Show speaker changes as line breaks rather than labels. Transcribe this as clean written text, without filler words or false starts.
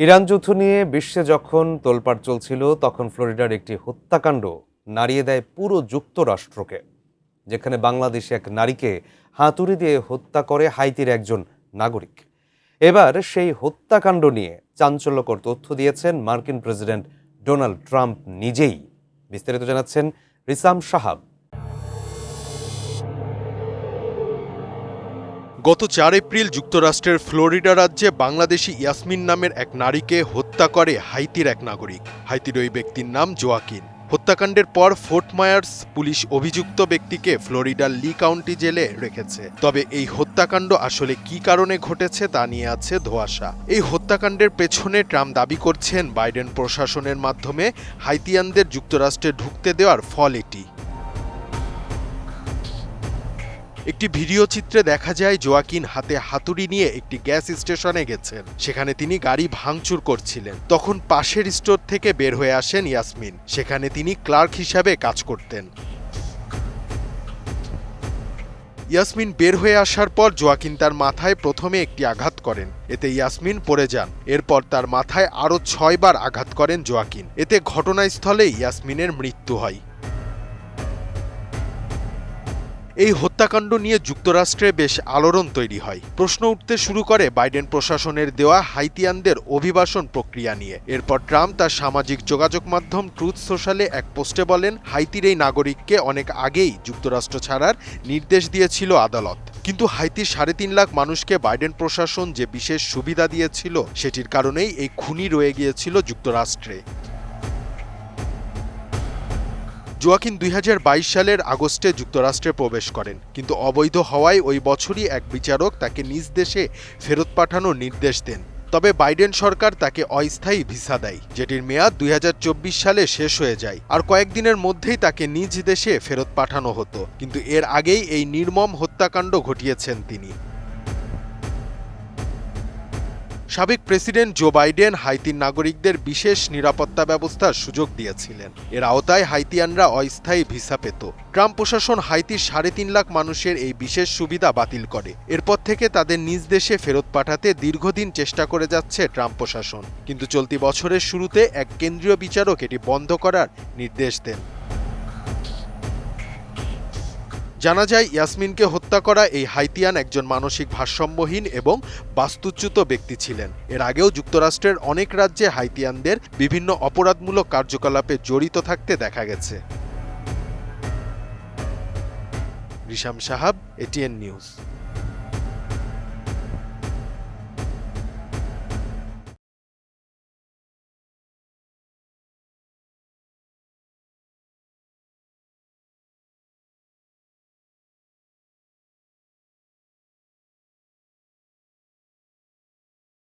Iran যুদ্ধ নিয়ে বিশ্বে যখন তোলপাড় চলছিল তখন ফ্লোরিডার একটি হত্যাকাণ্ড নাড়িয়ে দেয় পুরো যুক্তরাষ্ট্রকে, যেখানে বাংলাদেশে এক নারীকে হাতুড়ি দিয়ে হত্যা করে হাইতির একজন নাগরিক। এবার সেই হত্যাকাণ্ড নিয়ে চাঞ্চল্যকর তথ্য দিয়েছেন মার্কিন প্রেসিডেন্ট ডোনাল্ড ট্রাম্প নিজেই। বিস্তারিত জানাচ্ছেন রিসাম সাহাব।
গত ৪ এপ্রিল যুক্তরাষ্ট্রের ফ্লোরিডা রাজ্যে বাংলাদেশি ইয়াসমিন নামের এক নারীকে হত্যা করে হাইতির এক নাগরিক। হাইতির ওই ব্যক্তির নাম জোয়াকিন। হত্যাকাণ্ডের পর ফোর্ট মায়ার্স পুলিশ অভিযুক্ত ব্যক্তিকে ফ্লোরিডার লি কাউন্টি জেলে রেখেছে। তবে এই হত্যাকাণ্ড আসলে কি কারণে ঘটেছে তা নিয়ে আছে ধোঁয়াশা। এই হত্যাকাণ্ডের পেছনে ট্রাম্প দাবি করছেন বাইডেন প্রশাসনের মাধ্যমে হাইতিয়ানদের যুক্তরাষ্ট্রে ঢুকতে দেওয়ার ফল এটি। একটি ভিডিও চিত্রে দেখা যায় জোয়াকিন হাতে হাতুড়ি নিয়ে একটি গ্যাস স্টেশনে গেছেন। সেখানে তিনি গাড়ি ভাঙচুর করছিলেন। তখন পাশের স্টোর থেকে বের হয়ে আসেন ইয়াসমিন। সেখানে তিনি ক্লার্ক হিসাবে কাজ করতেন। ইয়াসমিন বের হয়ে আসার পর জোয়াকিন তার মাথায় প্রথমে একটি আঘাত করেন। এতে ইয়াসমিন পড়ে যান। এরপর তার মাথায় আরও ৬ বার আঘাত করেন জোয়াকিন। এতে ঘটনাস্থলেই ইয়াসমিনের মৃত্যু হয়। এই হত্যাকাণ্ড নিয়ে যুক্তরাষ্ট্রে বেশ আলোড়ন তৈরি হয়। প্রশ্ন উঠতে শুরু করে বাইডেন প্রশাসনের দেওয়া হাইতিয়ানদের অভিবাসন প্রক্রিয়া নিয়ে। এরপর ট্রাম্প তার সামাজিক যোগাযোগ মাধ্যম ট্রুথ সোশ্যালে এক পোস্টে বলেন, হাইতির এই নাগরিককে অনেক আগেই যুক্তরাষ্ট্র ছাড়ার নির্দেশ দিয়েছিল আদালত। কিন্তু হাইতির ৩.৫ লাখ মানুষকে বাইডেন প্রশাসন যে বিশেষ সুবিধা দিয়েছিল সেটির কারণেই এই খুনি রয়ে গিয়েছিল যুক্তরাষ্ট্রে। জোয়াকিন ২০২২ সালের আগস্টে যুক্তরাষ্ট্রে প্রবেশ করেন, কিন্তু অবৈধ হওয়ায় ওই বছরই এক বিচারক তাকে নিজ দেশে ফেরত পাঠানোর নির্দেশ দেন। তবে বাইডেন সরকার তাকে অস্থায়ী ভিসা দেয়, যেটির মেয়াদ ২০২৪ সালে শেষ হয়ে যায়। আর কয়েকদিনের মধ্যেই তাকে নিজ দেশে ফেরত পাঠানো হতো, কিন্তু এর আগেই এই নির্মম হত্যাকাণ্ড ঘটিয়েছেন তিনি। সাবেক প্রেসিডেন্ট জো বাইডেন হাইতির নাগরিকদের বিশেষ নিরাপত্তা ব্যবস্থার সুযোগ দিয়েছিলেন। এর আওতায় হাইতিয়ানরা অস্থায়ী ভিসা পেত। ট্রাম্প প্রশাসন হাইতির ৩.৫ লাখ মানুষের এই বিশেষ সুবিধা বাতিল করে। এরপর থেকে তাদের নিজ দেশে ফেরত পাঠাতে দীর্ঘদিন চেষ্টা করে যাচ্ছে ট্রাম্প প্রশাসন, কিন্তু চলতি বছরের শুরুতে এক কেন্দ্রীয় বিচারক এটি বন্ধ করার নির্দেশ দেন। জানা যায়, ইয়াসমিনকে হত্যা করা এই হাইতিয়ান একজন মানসিক ভারসাম্যহীন এবং বাস্তুচ্যুত ব্যক্তি ছিলেন। এর আগেও যুক্তরাষ্ট্রের অনেক রাজ্যে হাইতিয়ানদের বিভিন্ন অপরাধমূলক কার্যকলাপে জড়িত থাকতে দেখা গেছে। রিসাম সাহাব, এটিএন নিউজ।